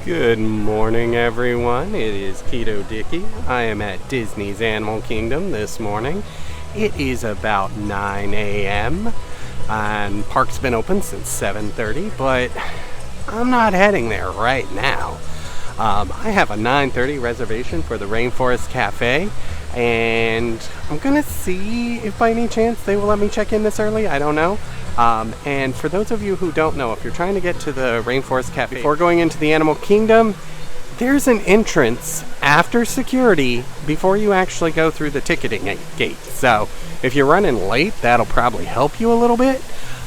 Good morning, everyone. It is Keto Dicky. I am at Disney's Animal Kingdom this morning. It is about 9 a.m. and park's been open since 7:30, but I'm not heading there right now. I have a 9:30 reservation for the Rainforest Cafe, and I'm gonna see if by any chance they will let me check in this early. I don't know. And for those of you who don't know, if you're trying to get to the Rainforest Cafe before going into the Animal Kingdom, there's an entrance after security before you actually go through the ticketing gate. So if you're running late, that'll probably help you a little bit.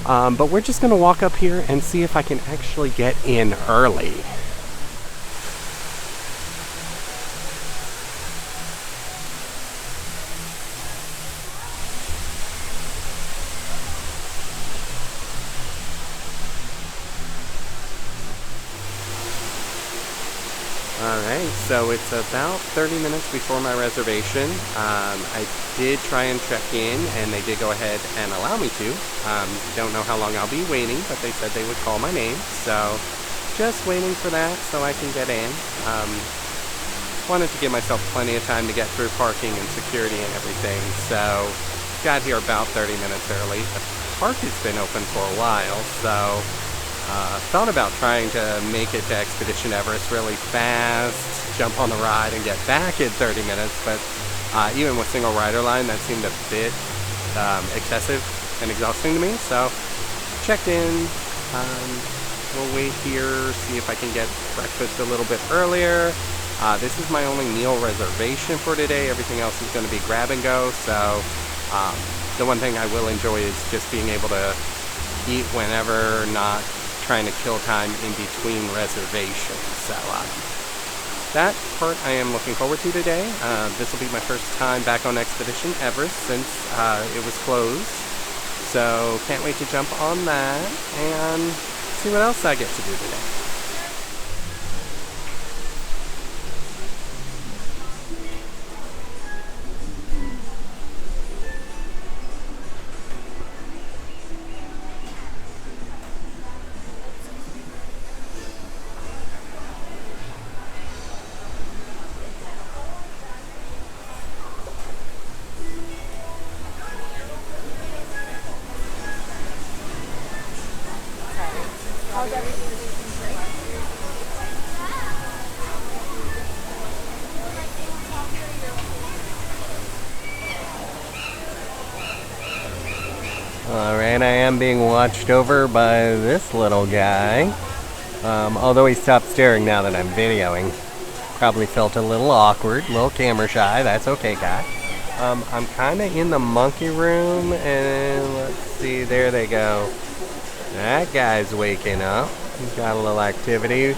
But we're just going to walk up here and see if I can actually get in early. Alright, so it's about 30 minutes before my reservation. I did try and check in, and they did go ahead and allow me to. Don't know how long I'll be waiting, but they said they would call my name. So just waiting for that so I can get in. Wanted to give myself plenty of time to get through parking and security and everything. So got here about 30 minutes early. The park has been open for a while, so thought about trying to make it to Expedition Everest really fast, jump on the ride and get back in 30 minutes, but even with single rider line, that seemed a bit excessive and exhausting to me. So checked in, we'll wait here, see if I can get breakfast a little bit earlier. This is my only meal reservation for today. Everything else is going to be grab and go, so the one thing I will enjoy is just being able to eat whenever, not trying to kill time in between reservations. So that part I am looking forward to today. This will be my first time back on Expedition Everest since it was closed. So can't wait to jump on that and see what else I get to do today. Alright, I am being watched over by this little guy. Although he stopped staring now that I'm videoing. Probably felt a little awkward, a little camera shy. That's okay, guy. I'm kind of in the monkey room, and let's see, there they go. That guy's waking up. He's got a little activity.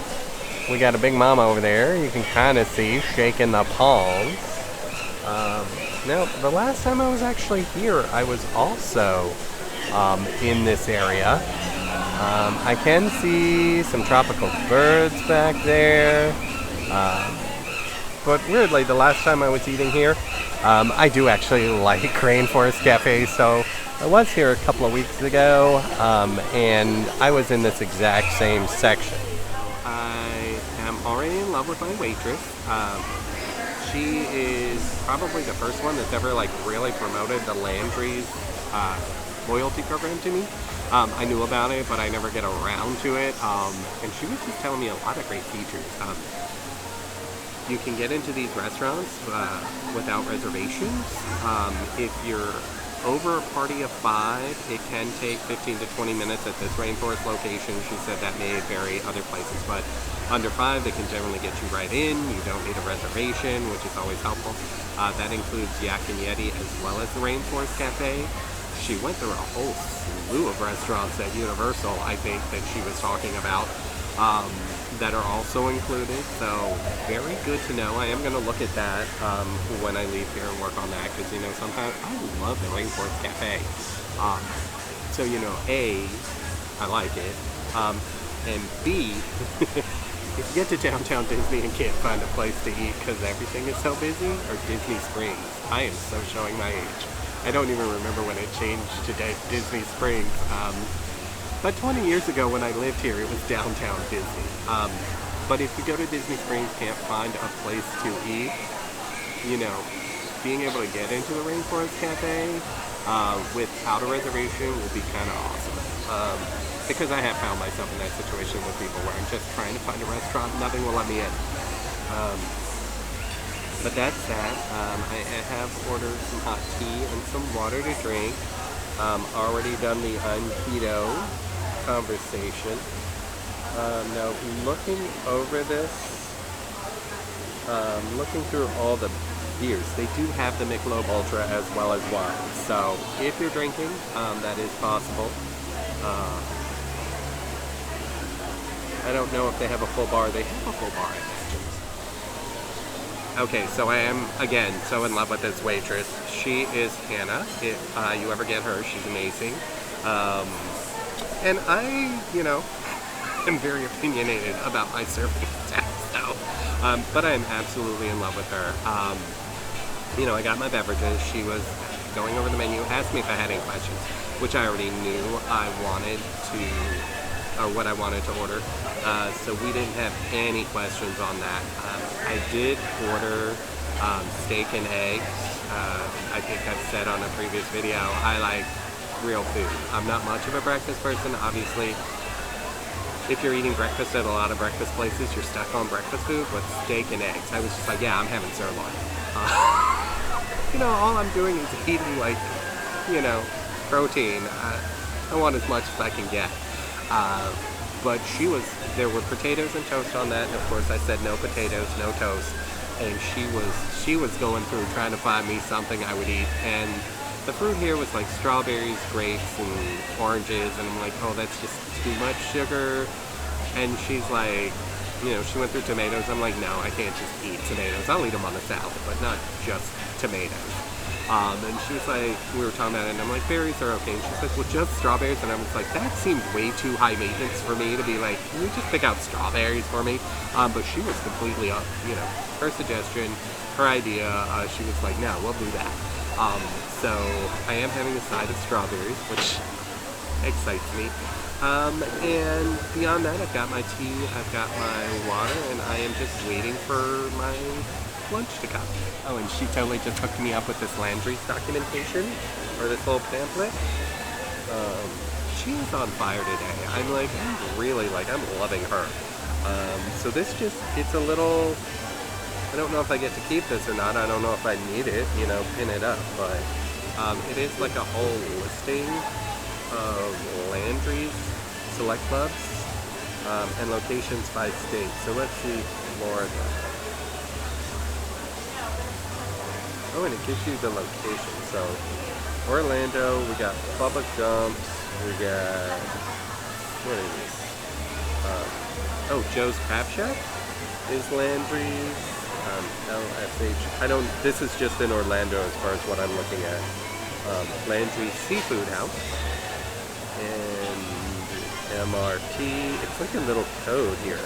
We got a big mama over there. You can kind of see shaking the palms. Now, the last time I was actually here, I was also in this area. I can see some tropical birds back there. But weirdly, the last time I was eating here, I do actually like Rainforest Cafe, so I was here a couple of weeks ago, and I was in this exact same section. I am already in love with my waitress. She is probably the first one that's ever really promoted the Landry's loyalty program to me. I knew about it, but I never get around to it. And she was just telling me a lot of great features. You can get into these restaurants without reservations. If you're over a party of 5, it can take 15 to 20 minutes at this Rainforest location. She said that may vary other places, but under 5, they can generally get you right in. You don't need a reservation, which is always helpful. That includes Yak and Yeti as well as the Rainforest Cafe. She went through a whole slew of restaurants at Universal, I think, that she was talking about, that are also included. So very good to know. I am going to look at that when I leave here and work on that, because sometimes I love the Rainforest Cafe. So A, I like it, and B, if you get to downtown Disney and can't find a place to eat because everything is so busy, or Disney Springs, I am so showing my age. I don't even remember when it changed to Disney Springs. But 20 years ago when I lived here, it was downtown Disney. But if you go to Disney Springs, can't find a place to eat, you know, being able to get into the Rainforest Cafe without a reservation will be kind of awesome. Because I have found myself in that situation with people where I'm just trying to find a restaurant, nothing will let me in. But that's that. I have ordered some hot tea and some water to drink. Already done the keto conversation. Now looking over this, looking through all the beers, they do have the Michelob Ultra as well as wine. So if you're drinking, that is possible. I don't know if they have a full bar. They have a full bar, I imagine. Okay, so I am, again, so in love with this waitress. She is Hannah. If you ever get her, she's amazing. And I, am very opinionated about my serving staff, so. But I am absolutely in love with her. I got my beverages. She was going over the menu, asked me if I had any questions, which I already knew I wanted to, or what I wanted to order. So we didn't have any questions on that. I did order steak and eggs. I think I've said on a previous video, I like real food. I'm not much of a breakfast person, obviously. If you're eating breakfast at a lot of breakfast places, you're stuck on breakfast food, but steak and eggs. I was just like, yeah, I'm having sirloin. All I'm doing is eating protein. I want as much as I can get. But there were potatoes and toast on that, and of course I said no potatoes, no toast. And she was going through trying to find me something I would eat, and the fruit here was like strawberries, grapes, and oranges, and I'm like, oh, that's just too much sugar. And she's like, she went through tomatoes. I'm like, no, I can't just eat tomatoes. I'll eat them on a salad, but not just tomatoes. And she was like, we were talking about it, and I'm like, berries are okay. And she says, well, just strawberries. And I was like, that seems way too high maintenance for me to be like, can you just pick out strawberries for me? But she was completely up, her suggestion, her idea. She was like, no, we'll do that. So I am having a side of strawberries, which excites me. And beyond that, I've got my tea, I've got my water, and I am just waiting for my lunch to come. Oh, and she totally just hooked me up with this Landry's documentation, or this little pamphlet. She's on fire today. I'm loving her. So it's a little, I don't know if I get to keep this or not. I don't know if I need it, pin it up, but it is like a whole listing of Landry's select clubs and locations by state. So let's see Florida. Oh, and it gives you the location. So Orlando, we got Bubba Gumps, we got, what is this? Joe's Crab Shack is Landry's. LSH. This is just in Orlando as far as what I'm looking at. Landry's Seafood House. And MRT. It's like a little code here.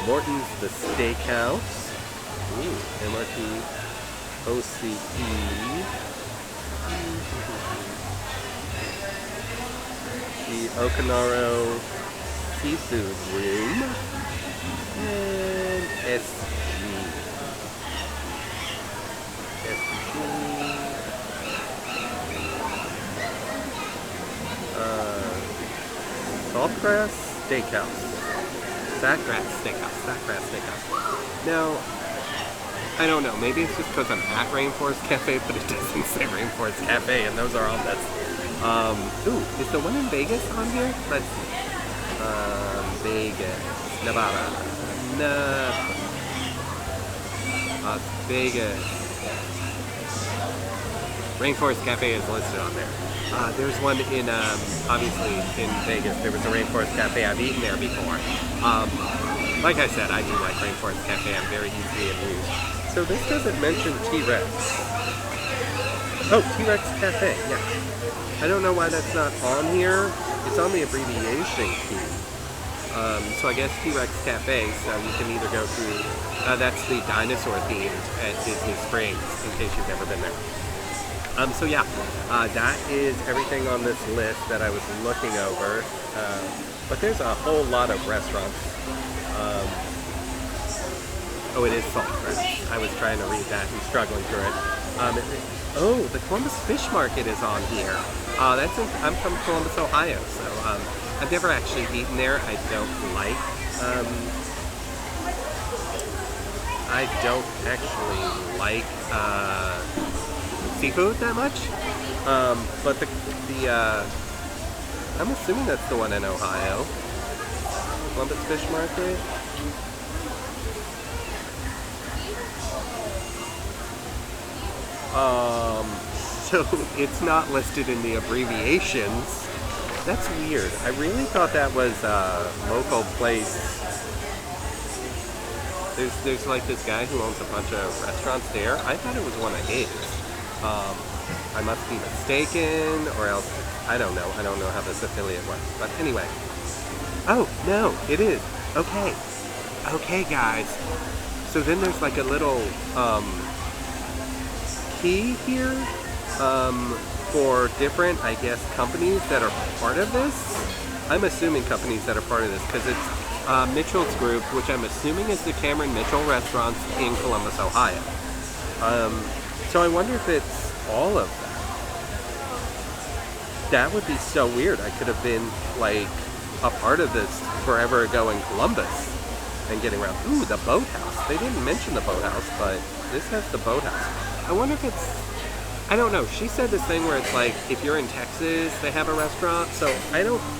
Morton's The Steakhouse. Ooh, MRT. OCE. The Okanaro Seafood Room. And SG. Saltgrass Steakhouse. Sackgrass Steakhouse. Now, I don't know, maybe it's just because I'm at Rainforest Cafe, but it doesn't say Rainforest Cafe, and those are all that's... is the one in Vegas on here? Let's see. Vegas, Nevada. Las Vegas. Rainforest Cafe is listed on there. There's one in, obviously, in Vegas. There was a Rainforest Cafe. I've eaten there before. Like I said, I do like Rainforest Cafe. I'm very easily amused. So this doesn't mention T-Rex. Oh, T-Rex Cafe, yeah. I don't know why that's not on here. It's on the abbreviation key. So I guess T-Rex Cafe, so you can either go through, that's the dinosaur themed at Disney Springs, in case you've never been there. So yeah, that is everything on this list that I was looking over. But there's a whole lot of restaurants. Oh, it is saltgrass. I was trying to read that and struggling through it. Oh, the Columbus Fish Market is on here. I'm from Columbus, Ohio, so I've never actually eaten there. I don't actually like seafood that much. But I'm assuming that's the one in Ohio. Columbus Fish Market. So it's not listed in the abbreviations. That's weird. I really thought that was a local place. There's like this guy who owns a bunch of restaurants there. I thought it was one of his. I must be mistaken, or else I don't know. I don't know how this affiliate works. But anyway. Oh, no, it is. Okay. Okay, guys. So then there's like a little key here for different, I guess, companies that are part of this. I'm assuming companies that are part of this because it's Mitchell's Group, which I'm assuming is the Cameron Mitchell restaurants in Columbus, Ohio. So I wonder if it's all of that. That would be so weird. I could have been like a part of this forever ago in Columbus and getting around. Ooh, the boathouse. They didn't mention the boathouse, but this has the boathouse. I wonder if it's, I don't know. She said this thing where it's like, if you're in Texas, they have a restaurant. So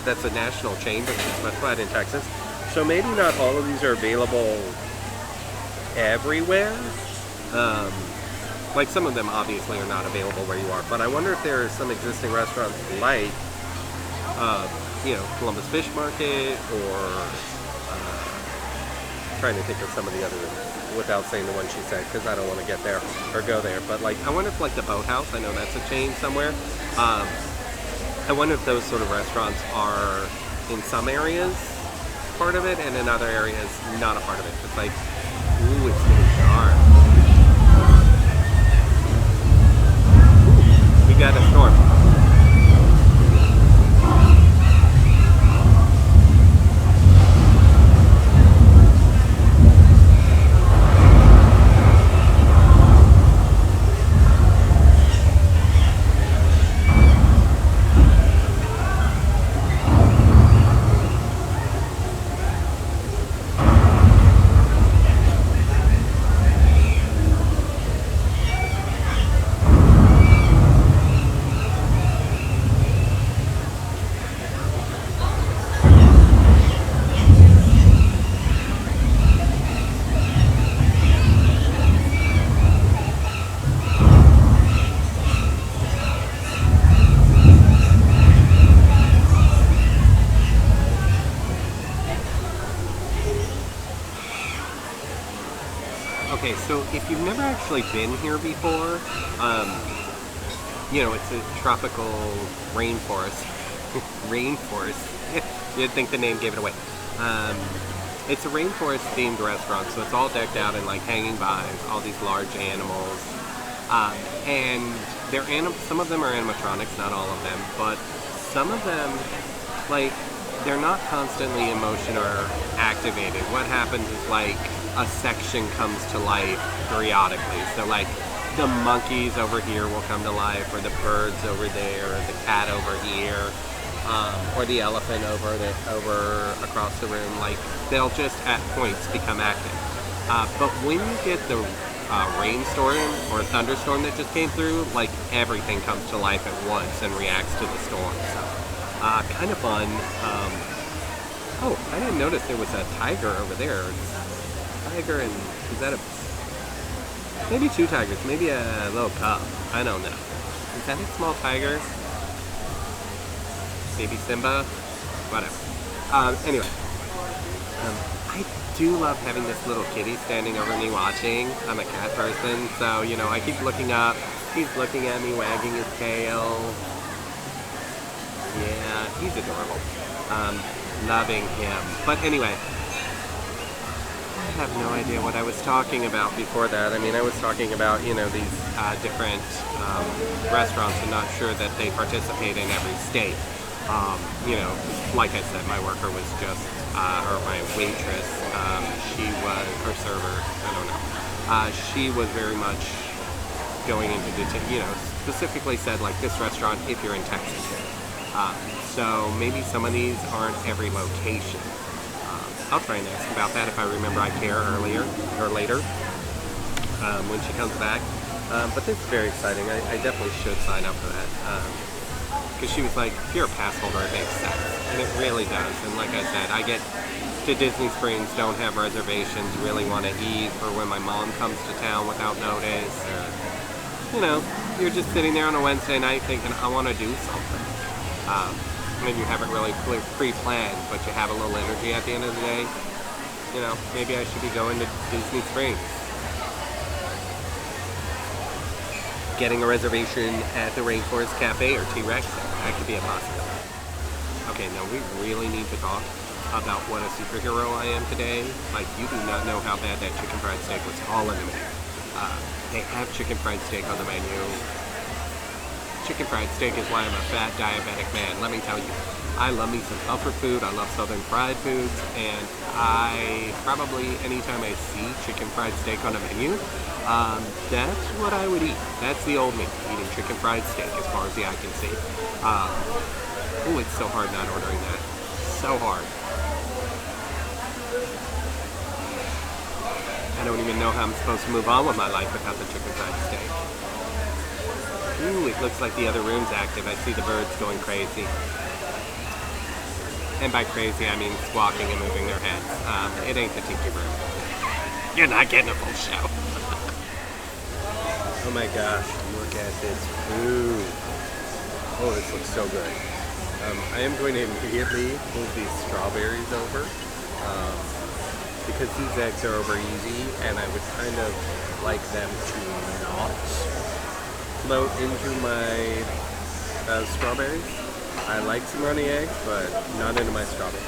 that's a national chain, but it's specified in Texas. So maybe not all of these are available everywhere. Like some of them obviously are not available where you are, but I wonder if there are some existing restaurants like, Columbus Fish Market, or trying to think of some of the other, without saying the one she said, because I don't want to get there or go there. But like, I wonder if like the Boathouse, I know that's a chain somewhere. I wonder if those sort of restaurants are in some areas part of it, and in other areas not a part of it. It's like, ooh, it's getting dark. We got a storm. Okay, so if you've never actually been here before, it's a tropical rainforest. Rainforest. You'd think the name gave it away. It's a rainforest-themed restaurant, so it's all decked out in like hanging vines, all these large animals, and some of them are animatronics, not all of them, but some of them, like, they're not constantly in motion or activated. What happens is like a section comes to life periodically. So like the monkeys over here will come to life, or the birds over there, or the cat over here, or the elephant over across the room. Like they'll just at points become active. But when you get the rainstorm or thunderstorm that just came through, like everything comes to life at once and reacts to the storm. So kind of fun. Oh, I didn't notice there was a tiger over there. Tiger and, is that maybe two tigers, maybe a little cub, I don't know. Is that a small tiger? Maybe Simba? Whatever. Anyway, I do love having this little kitty standing over me watching. I'm a cat person, so, I keep looking up. He's looking at me, wagging his tail. Yeah, he's adorable. Loving him. But anyway, I have no idea what I was talking about before that. I mean, I was talking about, these different restaurants, and not sure that they participate in every state. Like I said, my worker was just, or my waitress, her server I don't know. She was very much going into detail, specifically said like this restaurant if you're in Texas. So maybe some of these aren't every location. I'll try and ask about that if I remember I care earlier or later when she comes back. But this is very exciting. I definitely should sign up for that. Because she was like, if you're a pass holder, it makes sense. And it really does. And like I said, I get to Disney Springs, don't have reservations, really want to eat, or when my mom comes to town without notice, or, you're just sitting there on a Wednesday night thinking, I want to do something. And you haven't really pre-planned, but you have a little energy at the end of the day. Maybe I should be going to Disney Springs. Getting a reservation at the Rainforest Cafe or T-Rex, that could be a possibility. Okay, now we really need to talk about what a superhero I am today. Like, you do not know how bad that chicken fried steak was all in the menu. They have chicken fried steak on the menu. Chicken fried steak is why I'm a fat diabetic man, let me tell you. I love me some comfort food, I love southern fried foods, and I probably, anytime I see chicken fried steak on a menu, that's what I would eat. That's the old me, eating chicken fried steak as far as the eye can see. Oh, it's so hard not ordering that. So hard. I don't even know how I'm supposed to move on with my life without the chicken fried steak. Ooh, it looks like the other room's active. I see the birds going crazy. And by crazy, I mean squawking and moving their heads. It ain't the tiki room. You're not getting a full show. Oh my gosh, look at this food. Oh, this looks so good. I am going to immediately move these strawberries over. Because these eggs are over easy, and I would kind of like them to not float into my strawberries. I like some runny eggs, but not into my strawberries.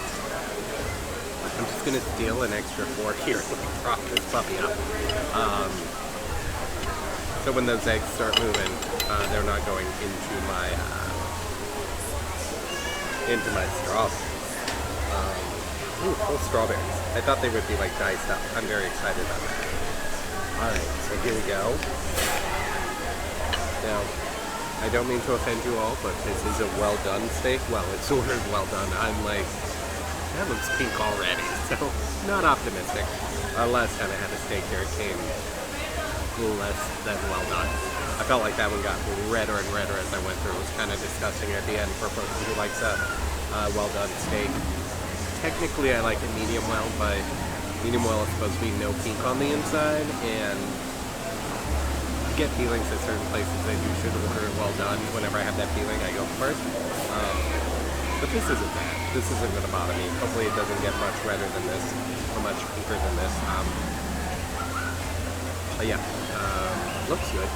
I'm just going to steal an extra fork here and prop this puppy up. So when those eggs start moving, they're not going into my strawberries. Ooh, full strawberries. I thought they would be like diced up. I'm very excited about that. Alright, so here we go. Now, I don't mean to offend you all, but this is a well done steak. Well, it's ordered well done. I'm like, that looks pink already, so not optimistic. Last time I had a steak here, it came less than well done. I felt like that one got redder and redder as I went through. It was kind of disgusting at the end for a person who likes a well done steak. Technically, I like it medium well, but medium well is supposed to be no pink on the inside, and I get feelings at certain places that you should order it well done. Whenever I have that feeling, I go for it. But this isn't bad. This isn't going to bother me. Hopefully it doesn't get much redder than this, or much pinker than this. But yeah, looks good.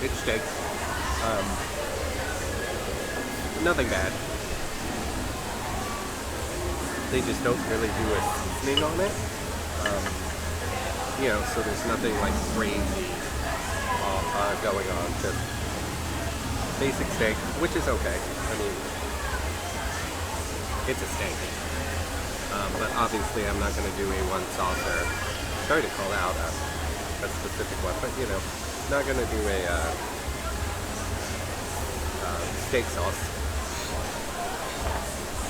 It's steak. Nothing bad. They just don't really do a seasoning on it. So there's nothing like crazy going on. Just basic steak, which is okay. I mean, it's a steak. But obviously I'm not going to do a one saucer. Sorry to call out a specific one, but not going to do a steak sauce.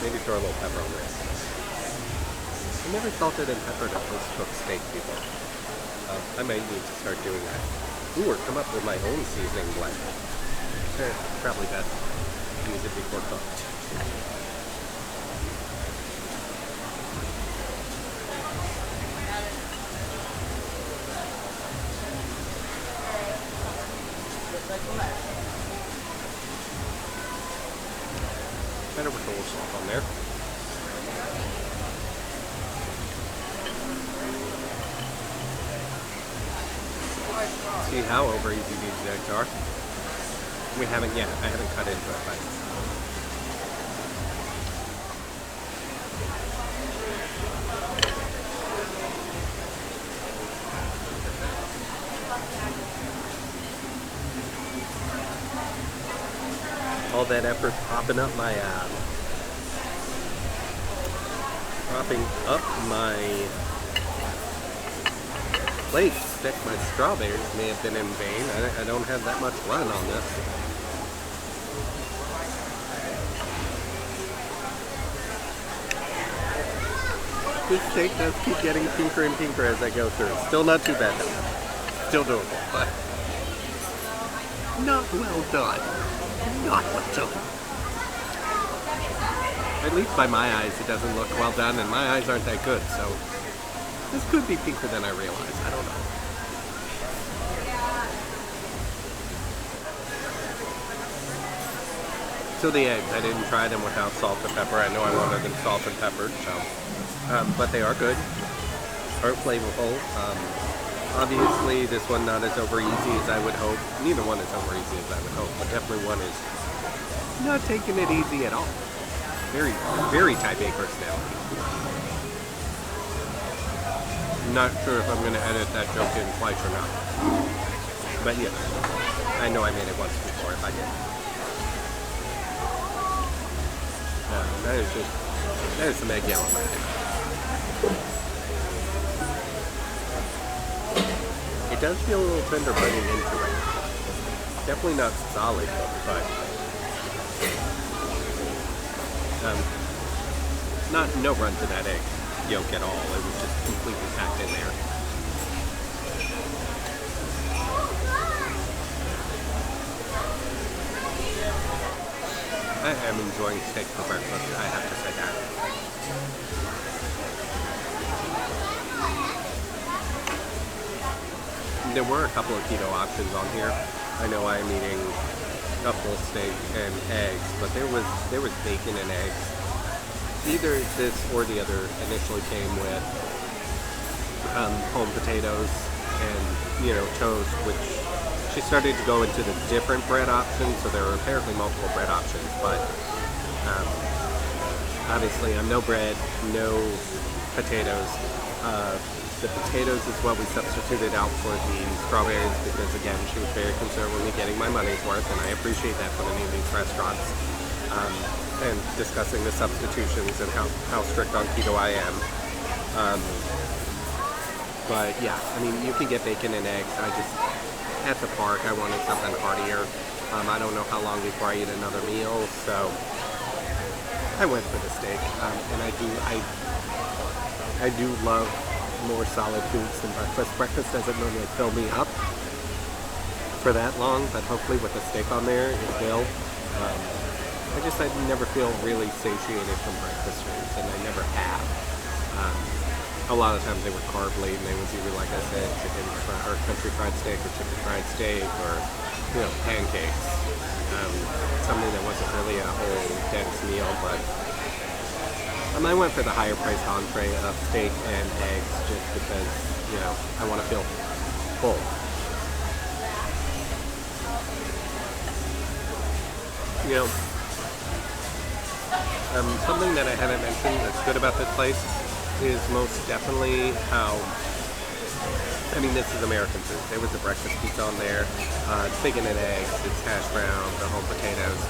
Maybe throw a little pepper on there. I never salted and peppered a post-cooked steak before. I might need to start doing that. Ooh, or come up with my own seasoning blend. Probably best to use it before cooked. Better with a little salt on there. See how over easy these eggs are? We haven't yet. I haven't cut into it, but all that effort propping up my plate to stick my strawberries may have been in vain. I don't have that much run on this. This steak does keep getting pinker and pinker as I go through. Still not too bad though. Still doable, but not well done. Not well done. At least by my eyes, it doesn't look well done, and my eyes aren't that good, so this could be pinker than I realized. I don't know. So the eggs, I didn't try them without salt and pepper. I know I wanted them salt and peppered, so but they are good, are flavorful. Obviously, this one not as over easy as I would hope. Neither one is over easy as I would hope, but definitely one is not taking it easy at all. Very, very type A personality. Not sure if I'm going to edit that joke in twice or not. But yeah, I know I made it once before if I did. That is some egg yellow. It does feel a little tender biting into it. Definitely not solid, but no run to that egg yolk at all. It was just completely packed in there. I am enjoying steak for breakfast, I have to say that. There were a couple of keto options on here. I know I'm eating a full steak and eggs, but there was bacon and eggs. Either this or the other initially came with home potatoes and toast, which she started to go into the different bread options. So there are apparently multiple bread options, but obviously I'm no bread, no potatoes. The potatoes is what we substituted out for the strawberries because, again, she was very concerned with me getting my money's worth, and I appreciate that from any of these restaurants. And discussing the substitutions and how strict on keto I am. But yeah, I mean, you can get bacon and eggs. At the park, I wanted something heartier. I don't know how long before I eat another meal, so I went for the steak. And I do love more solid foods than breakfast. Breakfast doesn't normally fill me up for that long, but hopefully with the steak on there, it will. I never feel really satiated from breakfast foods, and I never have. A lot of times they were carb laden. They was either, like I said, or country fried steak or chicken fried steak or pancakes. Something that wasn't really a whole dense meal, but I went for the higher priced entree of steak and eggs just because I want to feel full. Something that I haven't mentioned that's good about this place is most definitely how, this is American food. There was a breakfast pizza on there. It's bacon and eggs, it's hash browns, the whole potatoes.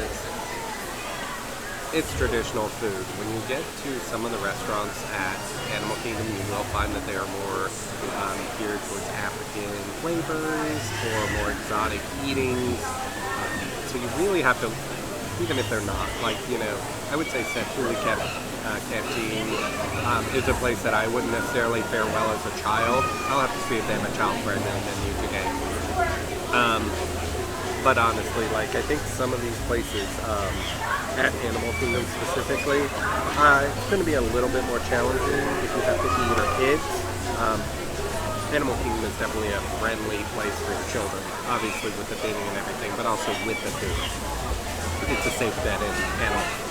It's traditional food. When you get to some of the restaurants at Animal Kingdom, you will find that they are more geared towards African flavors or more exotic eatings. So you really have to, even if they're not, I would say Satuli Canteen is a place that I wouldn't necessarily fare well as a child. I'll have to see if they have a child friendly menu today. But honestly, I think some of these places at Animal Kingdom specifically, it's going to be a little bit more challenging if you have to eat or kids. Animal Kingdom is definitely a friendly place for children, obviously with the feeding and everything, but also with the food. It's a safe bet in Animal Kingdom.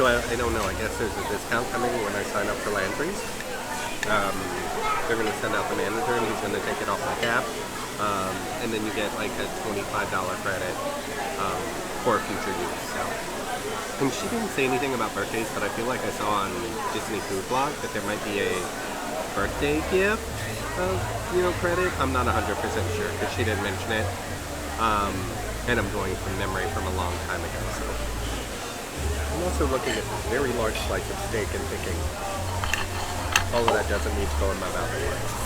So I don't know. I guess there's a discount coming when I sign up for Landry's. They're going to send out the manager, and he's going to take it off my tab. And then you get like a $25 credit for future use. So, and she didn't say anything about birthdays, but I feel like I saw on Disney Food Blog that there might be a birthday gift of, credit. I'm not 100% sure because she didn't mention it. And I'm going from memory from a long time ago. So I'm also looking at this very large slice of steak and thinking, all of that doesn't need to go in my mouth at once.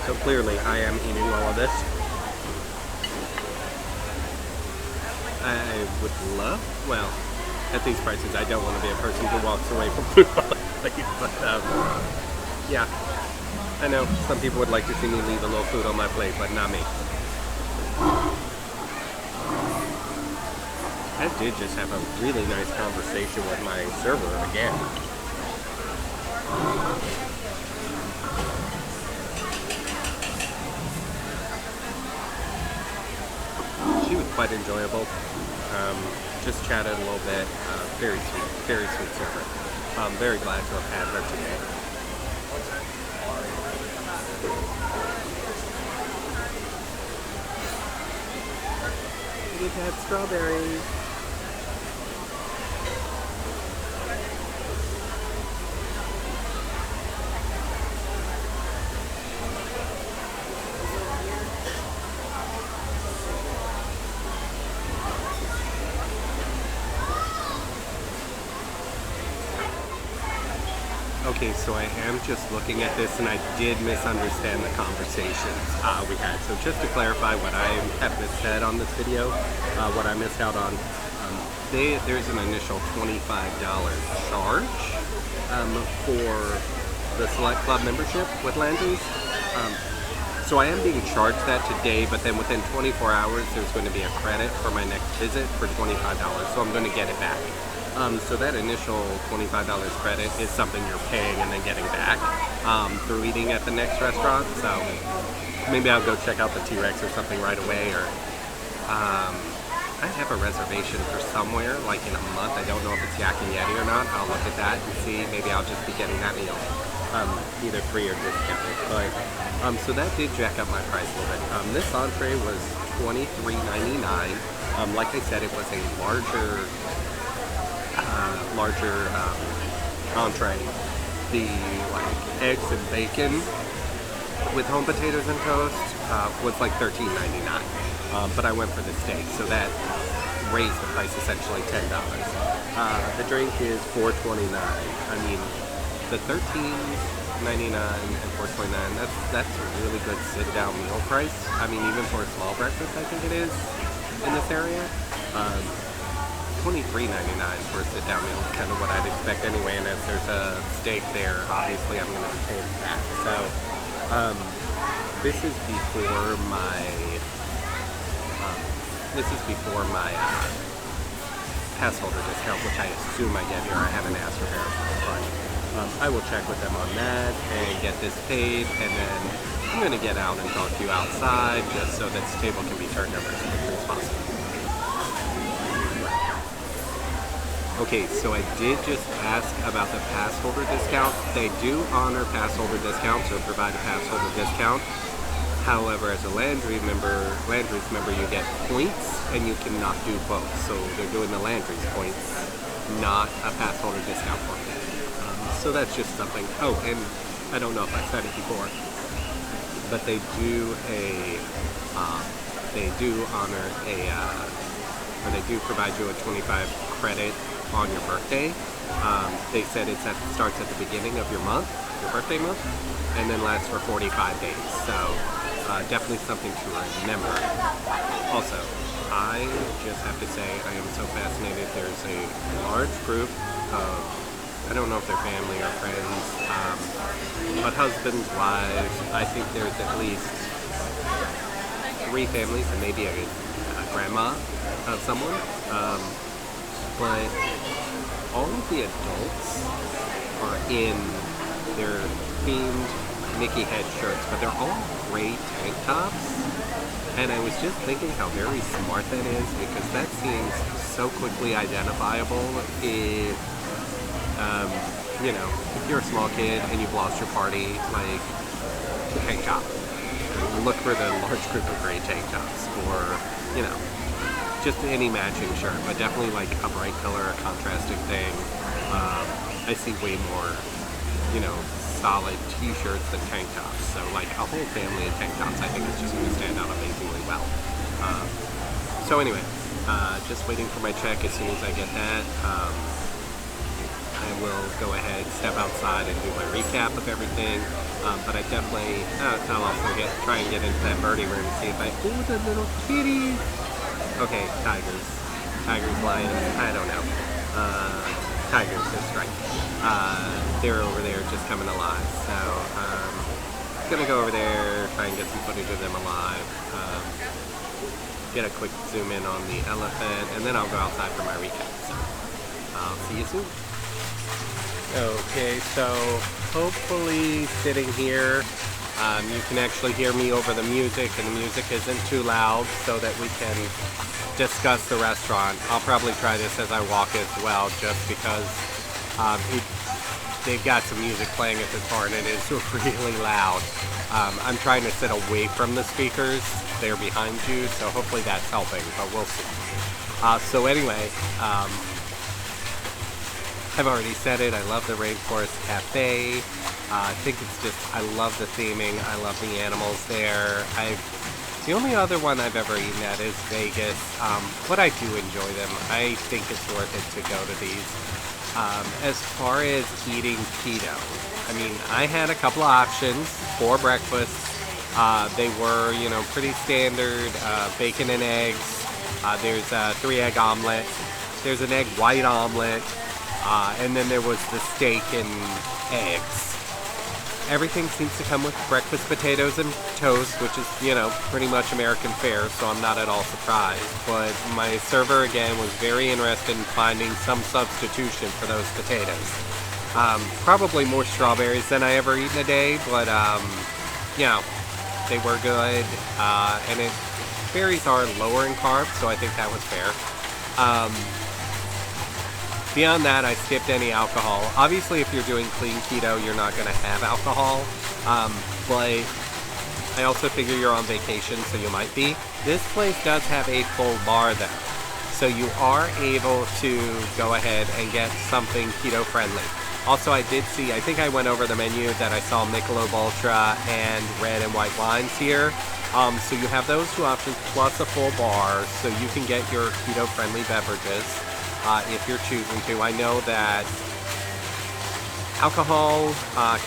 So clearly I am eating all of this. I would love, well, at these prices I don't want to be a person who walks away from food while I eat, but yeah, I know some people would like to see me leave a little food on my plate, but not me. I did just have a really nice conversation with my server again. She was quite enjoyable. Just chatted a little bit. Very sweet server. I'm very glad to have had her today. We've had strawberries. Okay, so I am just looking at this, and I did misunderstand the conversations we had. So just to clarify what I have missaid on this video, what I missed out on, there's an initial $25 charge for the Select Club membership with Landry's. So I am being charged that today, but then within 24 hours, there's going to be a credit for my next visit for $25, so I'm going to get it back. So that initial $25 credit is something you're paying and then getting back through eating at the next restaurant. So maybe I'll go check out the T-Rex or something right away. Or I have a reservation for somewhere like in a month. I don't know if it's Yak and Yeti or not. I'll look at that and see. Maybe I'll just be getting that meal, either free or discounted. But so that did jack up my price a little bit. This entree was $23.99. Like I said, it was a larger entree. The eggs and bacon with home potatoes and toast was like $13.99. But I went for the steak, so that raised the price essentially $10. The drink is $4.29. I mean, the $13.99 and $4.29. That's a really good sit-down meal price. I mean, even for a small breakfast, I think it is in this area. $23.99 for a sit-down meal is kind of what I'd expect anyway, and as there's a steak there, obviously I'm going to be paying that. So, this is before my pass holder discount, which I assume I get here. I haven't asked for verification, but I will check with them on that and get this paid, and then I'm going to get out and talk to you outside just so that this table can be turned over as quickly as possible. Okay, so I did just ask about the pass holder discount. They do honor pass holder discounts or provide a pass holder discount. However, as a Landry's member, you get points, and you cannot do both. So they're doing the Landry's points, not a pass holder discount for me. So that's just something. Oh, and I don't know if I said it before, but they do honor or they do provide you a 25 credit on your birthday. They said starts at the beginning of your month, your birthday month, and then lasts for 45 days. So definitely something to remember. Also, I just have to say I am so fascinated. There's a large group of, I don't know if they're family or friends, but husbands, wives. I think there's at least 3 families and maybe a grandma of someone. But all of the adults are in their themed Mickey head shirts, but they're all gray tank tops. And I was just thinking how very smart that is, because that seems so quickly identifiable if, if you're a small kid and you've lost your party, like, tank top. Look for the large group of gray tank tops, or, just any matching shirt, but definitely like a bright color, a contrasting thing. I see way more, solid t-shirts than tank tops. So like a whole family of tank tops, I think is just going to stand out amazingly well. So anyway, just waiting for my check. As soon as I get that, I will go ahead, step outside and do my recap of everything. But I definitely, I'll also try and get into that birdie room and see if the little kitties. Okay, tigers, lions, I don't know. Tigers, that's right. They're over there just coming alive. So, I'm gonna go over there, try and get some footage of them alive. Get a quick zoom in on the elephant, and then I'll go outside for my recap. So, I'll see you soon. Okay, so hopefully sitting here, you can actually hear me over the music, and the music isn't too loud, so that we can discuss the restaurant. I'll probably try this as I walk as well, just because they've got some music playing at this bar and it is really loud. I'm trying to sit away from the speakers. They're behind you, so hopefully that's helping, but we'll see. So anyway, I've already said it, I love the Rainforest Cafe. I think it's just, I love the theming, I love the animals there. The only other one I've ever eaten at is Vegas, but I do enjoy them. I think it's worth it to go to these. As far as eating keto, I mean, I had a couple of options for breakfast. They were, pretty standard, bacon and eggs. There's a 3-egg omelet. There's an egg white omelet. And then there was the steak and eggs. Everything seems to come with breakfast potatoes and toast, which is, pretty much American fare, so I'm not at all surprised. But my server, again, was very interested in finding some substitution for those potatoes. Probably more strawberries than I ever eat in a day, but, they were good. And berries are lower in carbs, so I think that was fair. Beyond that, I skipped any alcohol. Obviously, if you're doing clean keto, you're not going to have alcohol. But I also figure you're on vacation, so you might be. This place does have a full bar, though. So you are able to go ahead and get something keto-friendly. Also, I did see, I think I went over the menu, that I saw Michelob Ultra and red and white wines here. So you have those two options, plus a full bar, so you can get your keto-friendly beverages. If you're choosing to. I know that alcohol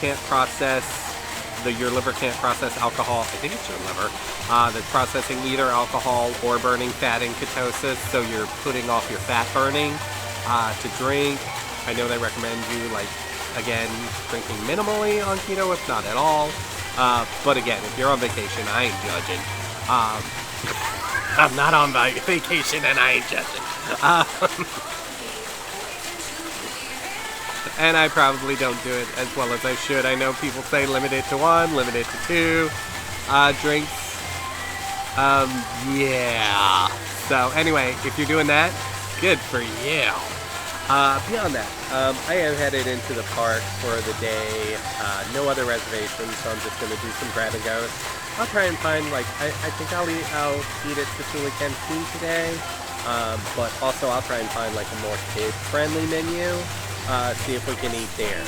can't process, your liver can't process alcohol. I think it's your liver that's processing either alcohol or burning fat in ketosis, so you're putting off your fat burning. To drink, I know they recommend you, again, drinking minimally on keto, if not at all. But again, if you're on vacation, I ain't judging. I'm not on vacation and I ain't judging. And I probably don't do it as well as I should. I know people say limit it to 1, limit it to 2 drinks. Yeah. So anyway, if you're doing that, good for you. Beyond that, I am headed into the park for the day. No other reservations, so I'm just going to do some grab and goes. I'll try and find, I think I'll eat at Cicely Canteen today. But also I'll try and find a more kid-friendly menu. See if we can eat there.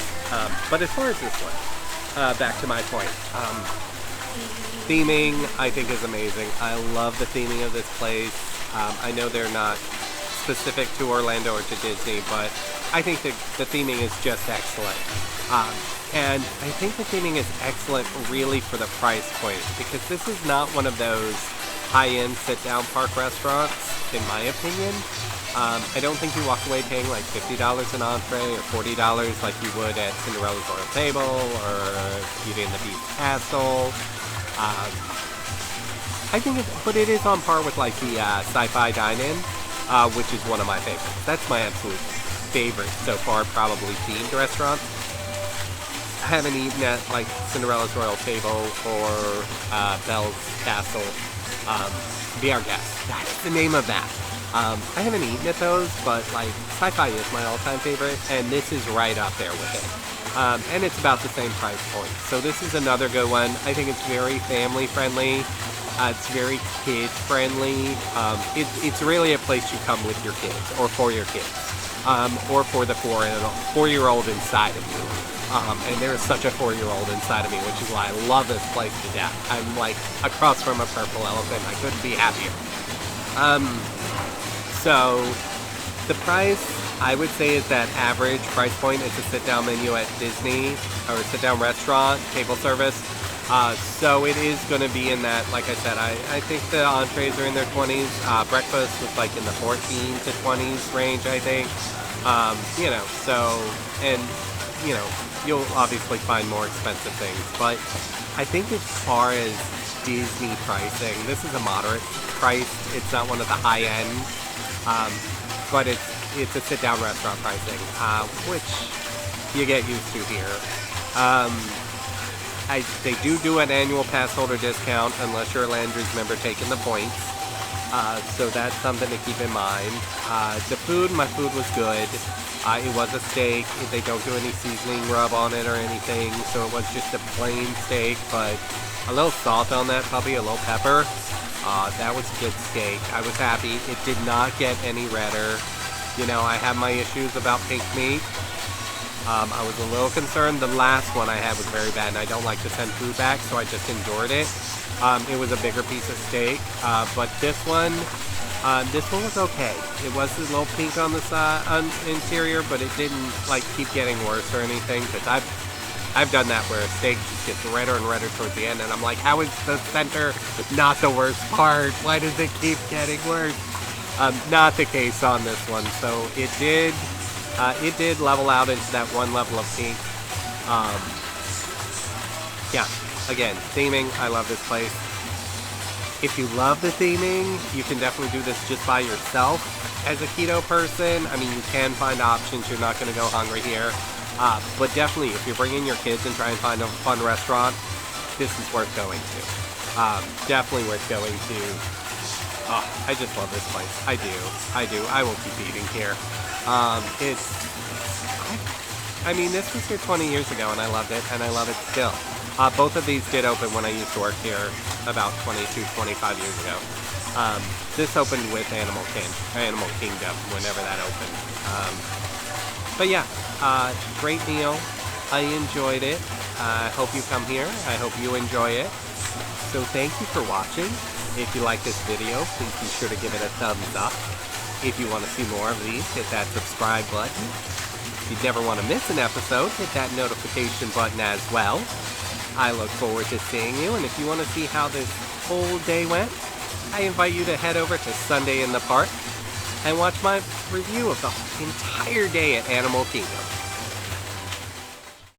But as far as this one, back to my point. Theming, I think, is amazing. I love the theming of this place. I know they're not specific to Orlando or to Disney, but I think the theming is just excellent. And I think the theming is excellent really for the price point, because this is not one of those high-end sit-down park restaurants, in my opinion. I don't think you walk away paying $50 an entree or $40 like you would at Cinderella's Royal Table or Beauty and the Beast Castle. I think but it is on par with the Sci-Fi Dine-In, which is one of my favorites. That's my absolute favorite so far, probably themed restaurants. I haven't eaten at like Cinderella's Royal Table or Belle's Castle. Be Our Guest. That's the name of that. I haven't eaten at those, but like Sci-Fi is my all-time favorite, and this is right up there with it. And it's about the same price point. So this is another good one. I think it's very family friendly. It's very kid friendly. It's really a place you come with your kids, or for your kids, or for the 4-year-old inside of you. And there is such a 4-year-old inside of me, which is why I love this place to death. I'm like across from a purple elephant. I couldn't be happier. So the price, I would say, is that average price point. It's a sit-down menu at Disney, or a sit-down restaurant, table service. So it is going to be in that, like I said, I think the entrees are in their 20s. Breakfast was like in the 14 to 20s range, I think. You'll obviously find more expensive things. But I think as far as Disney pricing, this is a moderate price. It's not one of the high end, but it's a sit-down restaurant pricing, which you get used to here. They do an annual pass holder discount unless you're a Landry's member taking the points. So that's something to keep in mind. My food was good. It was a steak. They don't do any seasoning rub on it or anything, so it was just a plain steak, but a little salt on that puppy, a little pepper. That was a good steak. I was happy. It did not get any redder. I have my issues about pink meat. I was a little concerned. The last one I had was very bad, and I don't like to send food back, so I just endured it. It was a bigger piece of steak, but this one was okay. It was a little pink on the side, interior, but it didn't keep getting worse or anything. Because I've done that where a steak just gets redder and redder towards the end, and I'm like, how is the center not the worst part? Why does it keep getting worse? Not the case on this one. So it did level out into that one level of pink. Again, theming, I love this place. If you love the theming, you can definitely do this just by yourself as a keto person. I mean, you can find options. You're not going to go hungry here. But definitely, if you're bringing your kids and trying to find a fun restaurant, this is worth going to. Definitely worth going to. Oh, I just love this place. I do. I will keep eating here. This was here 20 years ago, and I loved it, and I love it still. Both of these did open when I used to work here about 22, 25 years ago. This opened with Animal Kingdom, whenever that opened. Great meal. I enjoyed it. I hope you come here. I hope you enjoy it. So thank you for watching. If you like this video, please be sure to give it a thumbs up. If you want to see more of these, hit that subscribe button. If you never want to miss an episode, hit that notification button as well. I look forward to seeing you, and if you want to see how this whole day went, I invite you to head over to Sunday in the Park and watch my review of the entire day at Animal Kingdom.